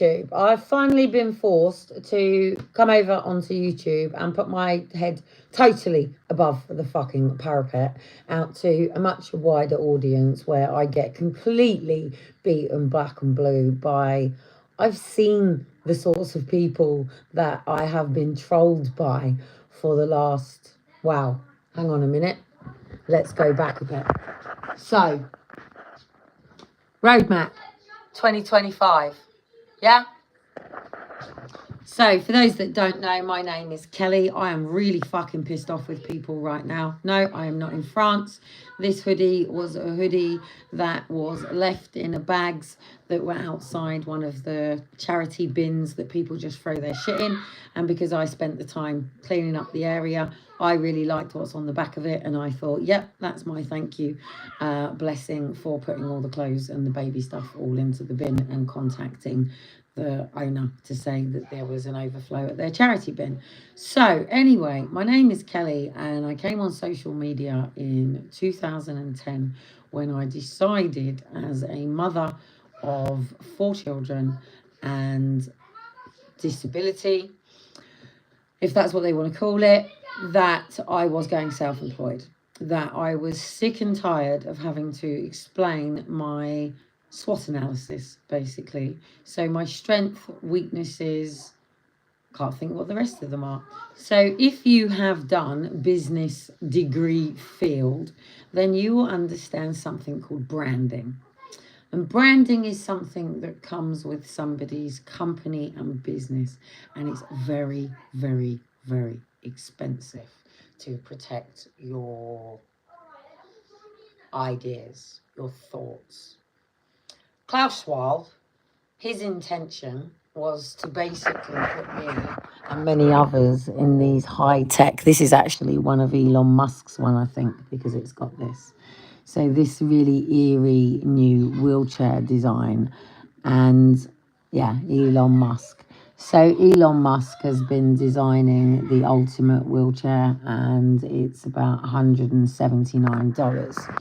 YouTube. I've finally been forced to come over onto YouTube and put my head totally above the fucking parapet out to a much wider audience where I get completely beaten black and blue by... I've seen the sorts of people that I have been trolled by for the last... Wow, hang on a minute. Let's go back a bit. So, roadmap 2025. Yeah? So, for those that don't know, my name is Kelly. I am really fucking pissed off with people right now. No, I am not in France. This hoodie was a hoodie that was left in a bags that were outside one of the charity bins that people just throw their shit in. And because I spent the time cleaning up the area, I really liked what's on the back of it. And I thought, yep, that's my thank you blessing for putting all the clothes and the baby stuff all into the bin and contacting the owner to say that there was an overflow at their charity bin. So anyway, my name is Kelly and I came on social media in 2010 when I decided, as a mother of 4 children and disability, if that's what they want to call it, that I was going self-employed, that I was sick and tired of having to explain my SWOT analysis, basically. So my strength, weaknesses, can't think what the rest of them are. So if you have done business degree field, then you will understand something called branding. And branding is something that comes with somebody's company and business. And it's very, very, very expensive to protect your ideas, your thoughts. Klaus Schwab, his intention was to basically put me and many others in these high-tech... This is actually one of Elon Musk's one, I think, because it's got this. So this really eerie new wheelchair design. And yeah, Elon Musk. So Elon Musk has been designing the ultimate wheelchair and it's about $179.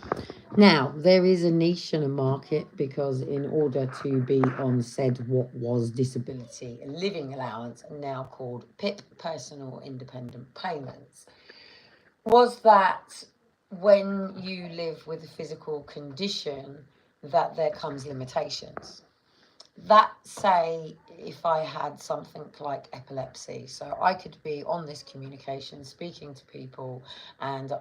Now, there is a niche and a market because in order to be on said what was disability and living allowance, now called PIP, Personal Independent Payments, was that when you live with a physical condition that there comes limitations. That, say, if I had something like epilepsy, so I could be on this communication speaking to people and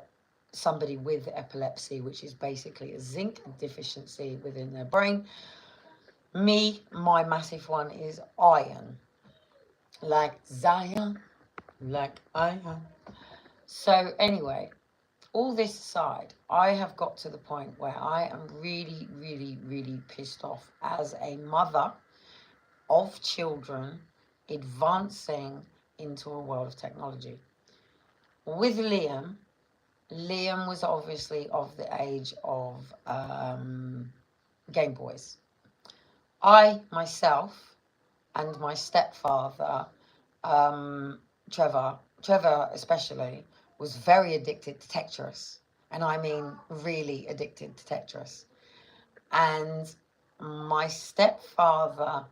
somebody with epilepsy, which is basically a zinc deficiency within their brain. My massive one is iron, like Zion, like iron. So anyway, all this aside, I have got to the point where I am really, really, really pissed off as a mother of children advancing into a world of technology. With Liam was obviously of the age of Game Boys. I, myself, and my stepfather, Trevor especially, was very addicted to Tetris. And I mean really addicted to Tetris. And my stepfather,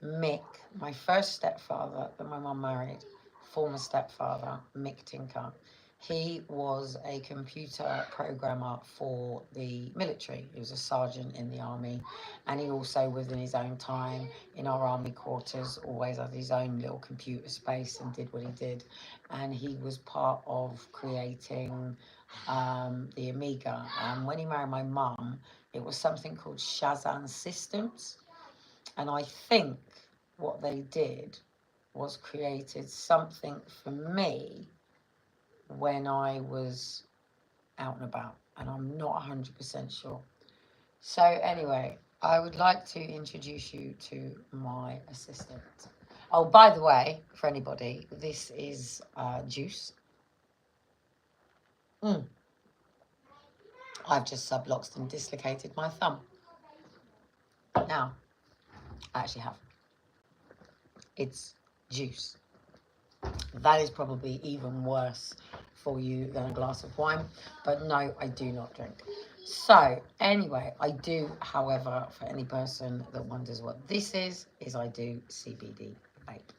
Mick, my first stepfather that my mum married, former stepfather, Mick Tinker, he was a computer programmer for the military. He was a sergeant in the army, and he also, within his own time, in our army quarters, always had his own little computer space and did what he did. And he was part of creating the Amiga. And when he married my mum, it was something called Shazam Systems. And I think what they did was created something for me when I was out and about, and I'm not 100% sure. So anyway, I would like to introduce you to my assistant. Oh, by the way, for anybody, this is juice. I've just subluxed and dislocated my thumb. Now, I actually have. It's juice. That is probably even worse for you than a glass of wine, but no, I do not drink. So anyway, I do, however, for any person that wonders what this is I do CBD vape.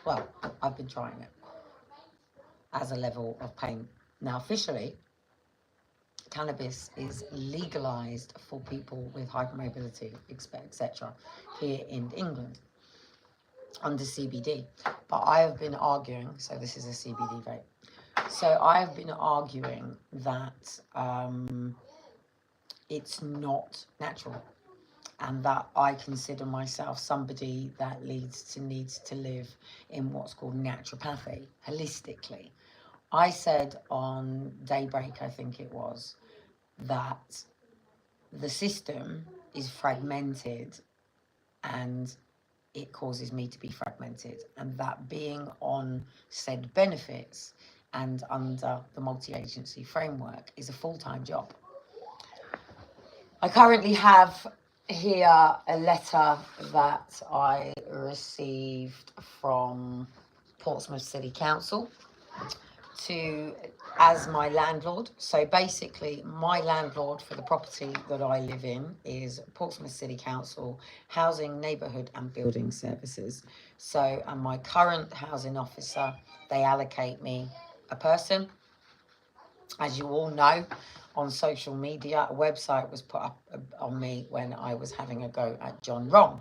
Well, I've been trying it as a level of pain. Now, officially, cannabis is legalized for people with hypermobility, etc., here in England under CBD. But I have been arguing, so this is a CBD vape. So I have been arguing that it's not natural, and that I consider myself somebody that needs to live in what's called naturopathy, holistically. I said on Daybreak, I think it was, that the system is fragmented and it causes me to be fragmented, and that being on said benefits and under the multi-agency framework is a full-time job. I currently have here a letter that I received from Portsmouth City Council as my landlord. So basically, my landlord for the property that I live in is Portsmouth City Council Housing, Neighbourhood and Building Services. So, and my current housing officer, they allocate me a person. As you all know, on social media, a website was put up on me when I was having a go at John Wrong.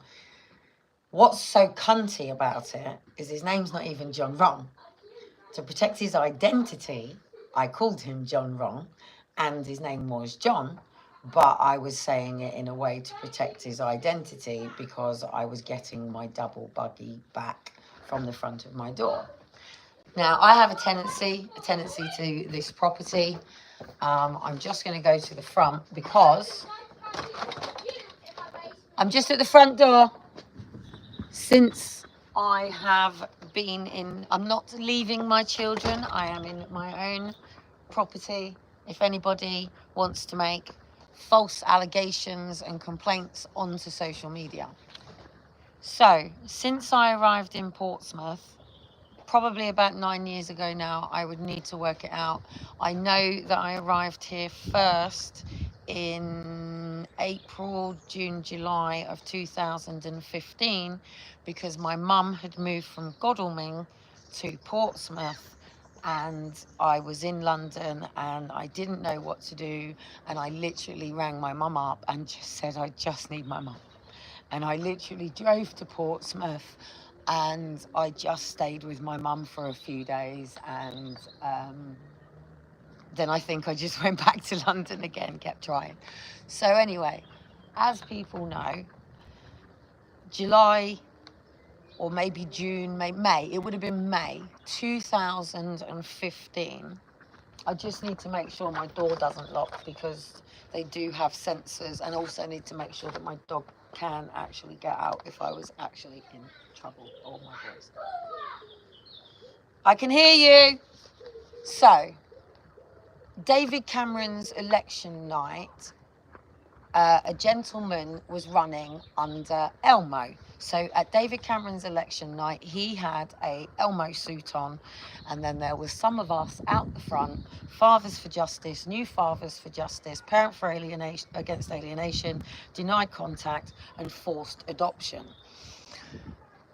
What's so cunty about it is his name's not even John Wrong. To protect his identity, I called him John Wrong, and his name was John, but I was saying it in a way to protect his identity because I was getting my double buggy back from the front of my door. Now, I have a tenancy to this property. I'm just going to go to the front because I'm just at the front door. Since I have been in, I'm not leaving my children. I am in my own property. If anybody wants to make false allegations and complaints onto social media. So, since I arrived in Portsmouth, probably about 9 years ago now, I would need to work it out. I know that I arrived here first in April, June, July of 2015 because my mum had moved from Godalming to Portsmouth, and I was in London and I didn't know what to do, and I literally rang my mum up and just said, I just need my mum. And I literally drove to Portsmouth and I just stayed with my mum for a few days, and then I think I just went back to London again, kept trying. So anyway, as people know, July or maybe June, May, it would have been May 2015. I just need to make sure my door doesn't lock because they do have sensors, and also need to make sure that my dog can actually get out if I was actually in trouble. Oh my voice. I can hear you. So, David Cameron's election night, a gentleman was running under Elmo. So at David Cameron's election night, he had a Elmo suit on, and then there was some of us out the front, Fathers for Justice, New Fathers for Justice, Parent for Alienation, Against Alienation, Denied Contact, and Forced Adoption.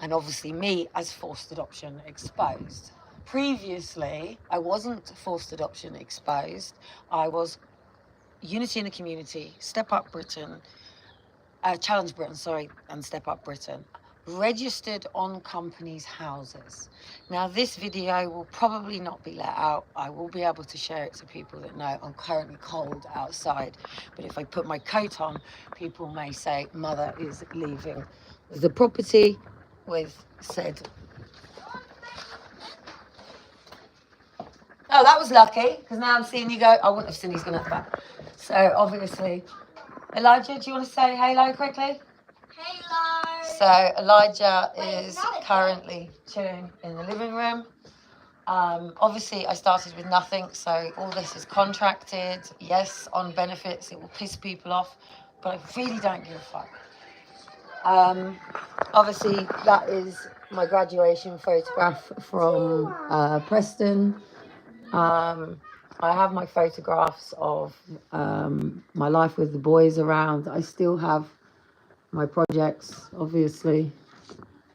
And obviously me as forced adoption exposed. Previously, I wasn't forced adoption exposed. I was Unity in the Community, Step Up Britain, Challenge Britain, sorry, and Step Up Britain, registered on companies' houses. Now, this video will probably not be let out. I will be able to share it to people that know I'm currently cold outside. But if I put my coat on, people may say, Mother is leaving the property with said. Oh, that was lucky, because now I'm seeing you go. I wouldn't have seen he's going at the back. So, obviously, Elijah, do you want to say hello quickly? Hello. So, Elijah is currently chilling in the living room. Obviously, I started with nothing, so all this is contracted. Yes, on benefits, it will piss people off, but I really don't give a fuck. Obviously, that is my graduation photograph from Preston. I have my photographs of my life with the boys around. I still have my projects, obviously.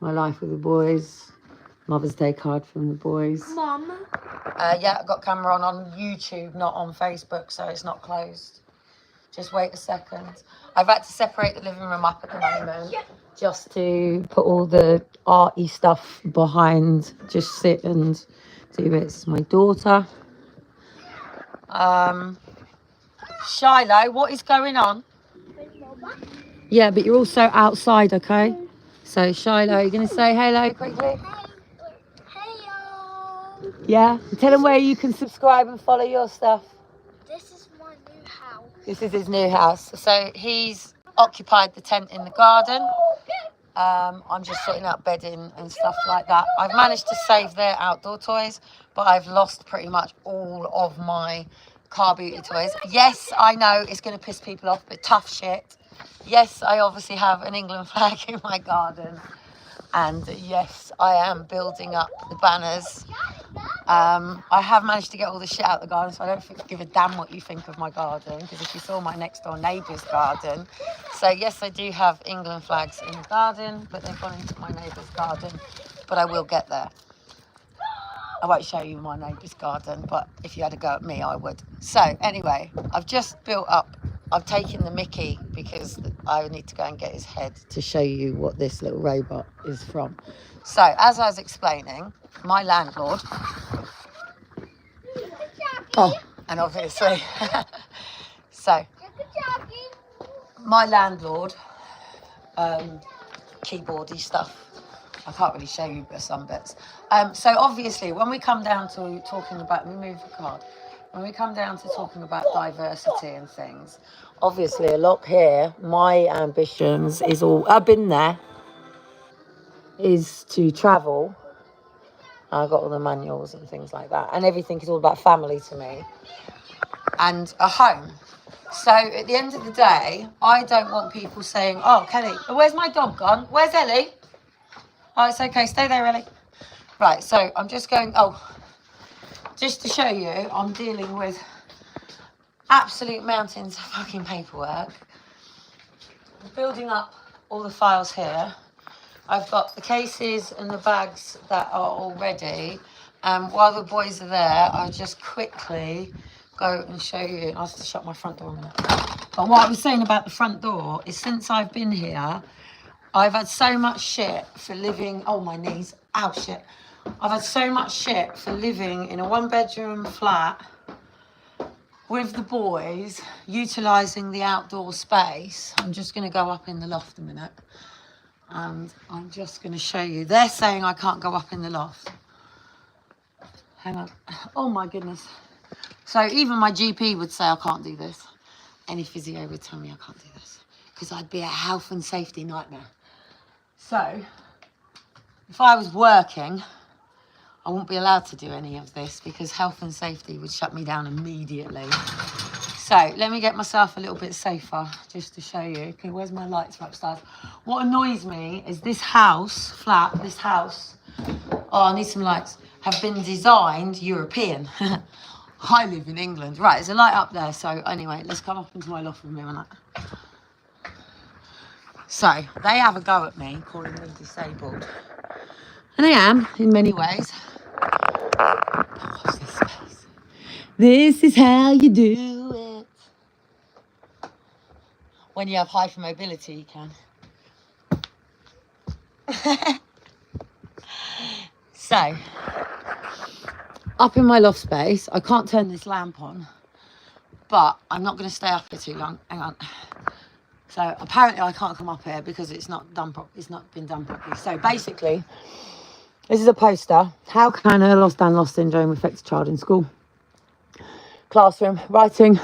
My life with the boys. Mother's Day card from the boys. Mum. Yeah, I've got camera on YouTube, not on Facebook, so it's not closed. Just wait a second. I've had to separate the living room up at the moment just to put all the arty stuff behind. Just sit and do bits. My daughter. Shiloh, what is going on? Yeah, but you're also outside, okay? So Shiloh, you're going to say hello quickly? Hello. Yeah? Tell them where you can subscribe and follow your stuff. This is my new house. This is his new house. So he's occupied the tent in the garden. I'm just setting up bedding and stuff like that. I've managed to save their outdoor toys, but I've lost pretty much all of my car beauty toys. Yes, I know it's going to piss people off, but tough shit. Yes, I obviously have an England flag in my garden. And yes, I am building up the banners. I have managed to get all the shit out of the garden, so I don't give a damn what you think of my garden, because if you saw my next door neighbour's garden. So yes, I do have England flags in the garden, but they've gone into my neighbour's garden, but I will get there. I won't show you my neighbour's garden, but if you had a go at me, I would. So anyway, I've just built up, I've taken the Mickey because I need to go and get his head to show you what this little robot is from. So as I was explaining, my landlord, and obviously, so my landlord, keyboardy stuff. I can't really show you some bits. So obviously, when we come down to talking about, let me move the card. When we come down to talking about diversity and things, obviously a lot here, my ambitions is all, I've been there, is to travel. I've got all the manuals and things like that. And everything is all about family to me. And a home. So at the end of the day, I don't want people saying, oh, Kelly, where's my dog gone? Where's Ellie? Oh, it's okay. Stay there, Ellie. Right, so I'm just going, just to show you, I'm dealing with absolute mountains of fucking paperwork. I'm building up all the files here. I've got the cases and the bags that are all ready. While the boys are there, I'll just quickly go and show you. I have to shut my front door a minute. But what I was saying about the front door is since I've been here, I've had so much shit for living, oh my knees, ow shit. I've had so much shit for living in a 1-bedroom flat with the boys, utilising the outdoor space. I'm just going to go up in the loft a minute. And I'm just going to show you. They're saying I can't go up in the loft. Hang on. Oh my goodness. So even my GP would say I can't do this. Any physio would tell me I can't do this. Because I'd be a health and safety nightmare. So, if I was working, I wouldn't be allowed to do any of this because health and safety would shut me down immediately. So, let me get myself a little bit safer just to show you. Okay, where's my lights for upstairs? What annoys me is this house, oh, I need some lights, have been designed European. I live in England. Right, there's a light up there. So, anyway, let's come up into my loft with me a minute. So, they have a go at me, calling me disabled. And I am, in many ways. Oh, what's this space? This is how you do it. When you have hypermobility, you can. So, up in my loft space, I can't turn this lamp on, but I'm not going to stay up here too long. Hang on. So apparently I can't come up here because it's not been done properly. So basically, this is a poster. How can a lost and lost syndrome affect a child in school? Classroom, writing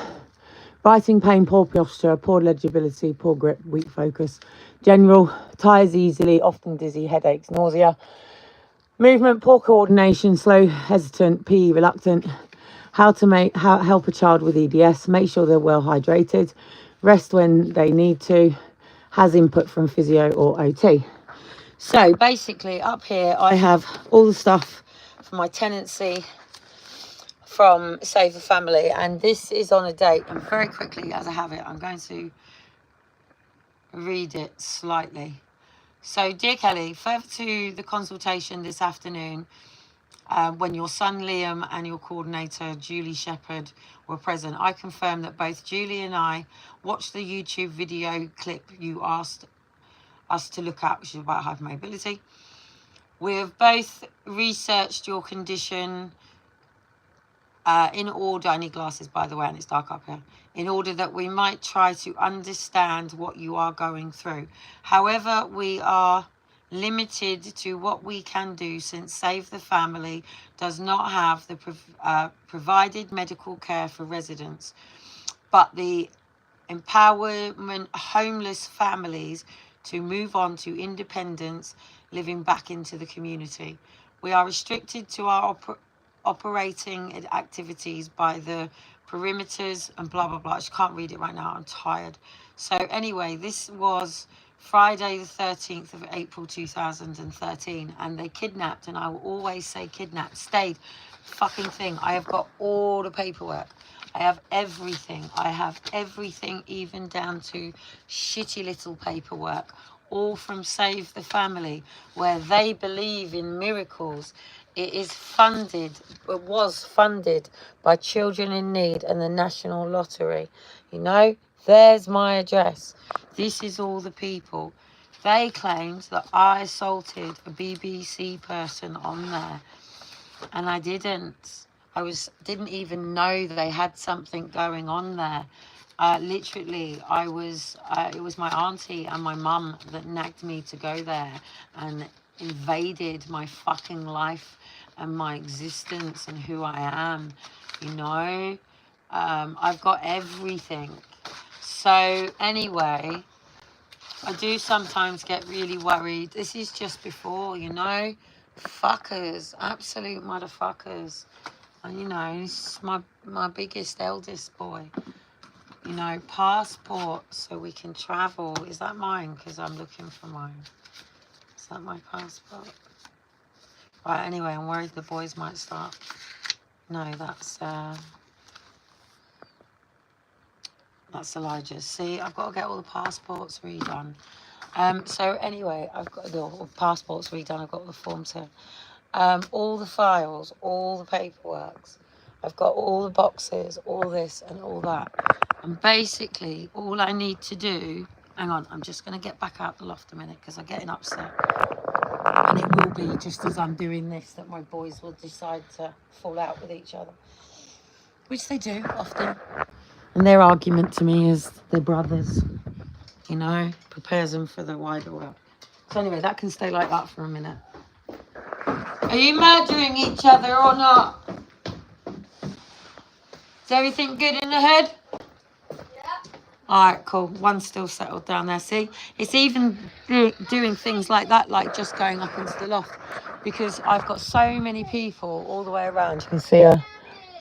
pain, poor posture, poor legibility, poor grip, weak focus. General, tires easily, often dizzy, headaches, nausea. Movement, poor coordination, slow, hesitant, PE reluctant. How help a child with EDS, make sure they're well hydrated. Rest when they need to, has input from physio or OT. So basically up here I have all the stuff for my tenancy, from Save the Family, and this is on a date. And very quickly, as I have it, I'm going to read it slightly. So, dear Kellie, further to the consultation this afternoon, when your son Liam and your coordinator Julie Shepherd were present, I confirm that both Julie and I watched the YouTube video clip you asked us to look at, which is about hypermobility. We have both researched your condition in order. I need glasses, by the way, and it's dark up here. In order that we might try to understand what you are going through. However, we are limited to what we can do, since Save the Family does not have the provided medical care for residents, but the empowerment homeless families to move on to independence, living back into the community. We are restricted to our operating activities by the perimeters and blah blah blah. I just can't read it right now, I'm tired. So anyway, this was Friday the 13th of April 2013, and they kidnapped, and I will always say kidnapped, stayed fucking thing. I have got all the paperwork, I have everything, even down to shitty little paperwork, all from Save the Family, where they believe in miracles. It was funded by Children in Need and the National Lottery. You know, there's my address. This is all the people. They claimed that I assaulted a BBC person on there, and I didn't. Didn't even know they had something going on there. Literally, it was my auntie and my mum that nagged me to go there and invaded my fucking life and my existence and who I am, you know. I've got everything. So anyway, I do sometimes get really worried. This is just before, you know, fuckers, absolute motherfuckers. And you know, this is my biggest, eldest boy. You know, passport so we can travel. Is that mine? Because I'm looking for mine. Is that my passport? Right, anyway, I'm worried the boys might start. No, that's Elijah's. See, I've got to get all the passports redone. So anyway, I've got the passports redone. I've got all the forms here. All the files, all the paperwork. I've got all the boxes, all this and all that. And basically, all I need to do... Hang on, I'm just going to get back out the loft a minute because I'm getting upset. And it will be just as I'm doing this that my boys will decide to fall out with each other. Which they do often. And their argument to me is they're brothers. You know, prepares them for the wider world. So anyway, that can stay like that for a minute. Are you murdering each other or not? Is everything good in the head? All right, cool. One's still settled down there. See, it's even doing things like that, like just going up into the loft, because I've got so many people all the way around. You can see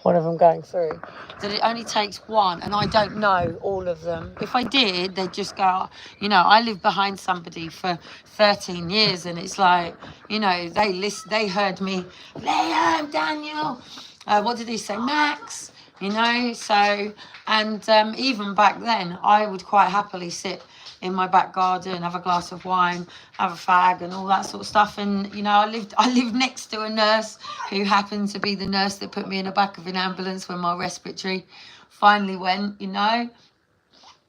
one of them going through. That it only takes one, and I don't know all of them. If I did, they'd just go. You know, I lived behind somebody for 13 years, and it's like, you know, they heard me, Liam, Daniel. What did he say, Max? You know, so, and even back then, I would quite happily sit in my back garden, have a glass of wine, have a fag and all that sort of stuff. And, you know, I lived next to a nurse who happened to be the nurse that put me in the back of an ambulance when my respiratory finally went, you know,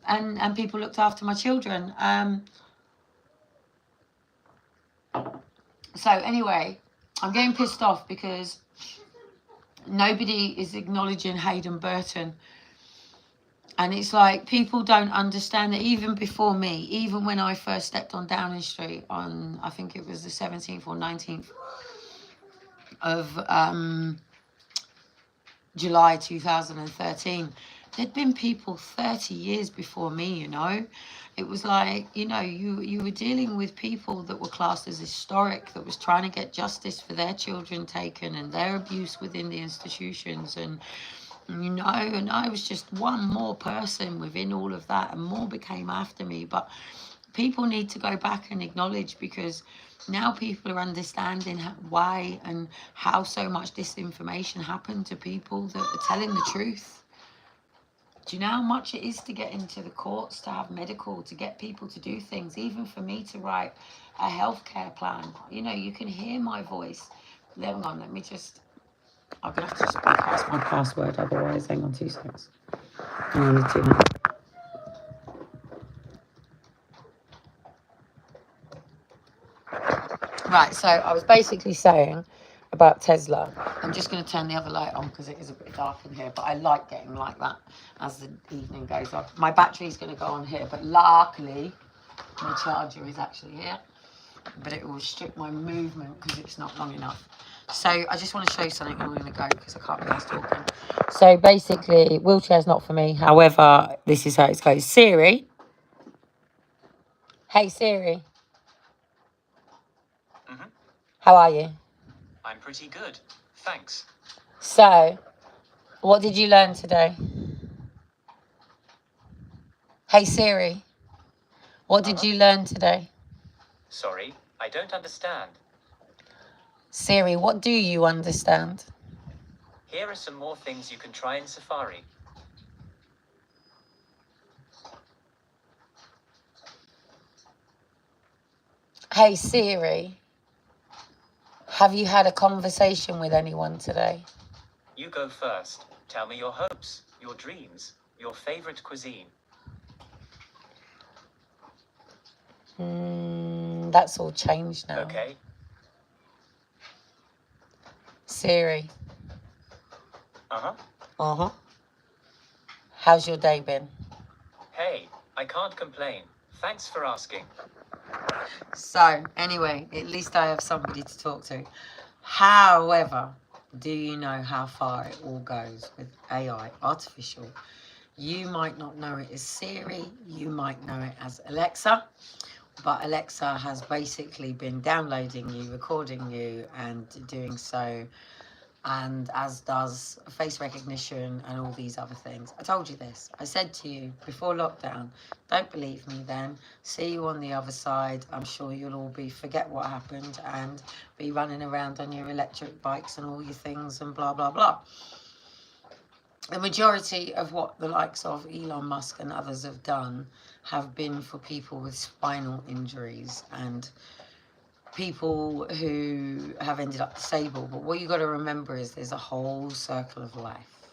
and people looked after my children. So anyway, I'm getting pissed off because nobody is acknowledging Hayden Burton. And it's like, people don't understand that even before me, even when I first stepped on Downing Street on, I think it was the 17th or 19th of July 2013, there'd been people 30 years before me, you know. It was like, you know, you were dealing with people that were classed as historic, that was trying to get justice for their children taken and their abuse within the institutions. And you know, and I was just one more person within all of that, and more became after me. But people need to go back and acknowledge, because now people are understanding why and how so much disinformation happened to people that are telling the truth. Do you know how much it is to get into the courts, to have medical, to get people to do things, even for me to write a healthcare plan? You know, you can hear my voice. Hang on, let me just, I'm going to have to just bypass my password, otherwise, hang on 2 seconds. I'm going to do that. Right, so I was basically saying about Tesla. I'm just going to turn the other light on because it is a bit dark in here, but I like getting like that as the evening goes on. My battery's going to go on here, but luckily my charger is actually here, but it will restrict my movement because it's not long enough. So I just want to show you something, and I'm going to go because I can't be asked talking. So basically, wheelchair's not for me. However, this is how it goes. Siri. Hey, Siri. Mm-hmm. How are you? I'm pretty good, thanks. So, what did you learn today? Hey, Siri. What did you learn today? Sorry, I don't understand. Siri, what do you understand? Here are some more things you can try in Safari. Hey, Siri. Have you had a conversation with anyone today? You go first. Tell me your hopes, your dreams, your favorite cuisine. That's all changed now. Okay. Siri. Uh-huh. How's your day been? Hey, I can't complain. Thanks for asking. So, anyway, at least I have somebody to talk to. However, do you know how far it all goes with AI, artificial? You might not know it as Siri, you might know it as Alexa, but Alexa has basically been downloading you, recording you, and doing so, and as does face recognition and all these other things. I told you this. I said to you before lockdown, don't believe me then. See you on the other side. I'm sure you'll all forget what happened and be running around on your electric bikes and all your things and blah, blah, blah. The majority of what the likes of Elon Musk and others have done have been for people with spinal injuries and people who have ended up disabled. But what you got to remember is there's a whole circle of life.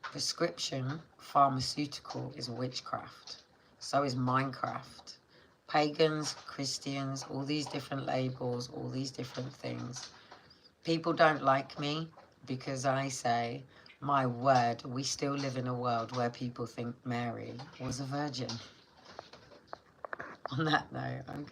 Prescription pharmaceutical is witchcraft. So is Minecraft. Pagans, Christians, all these different labels, all these different things. People don't like me because I say, my word, we still live in a world where people think Mary was a virgin. On that note, I'm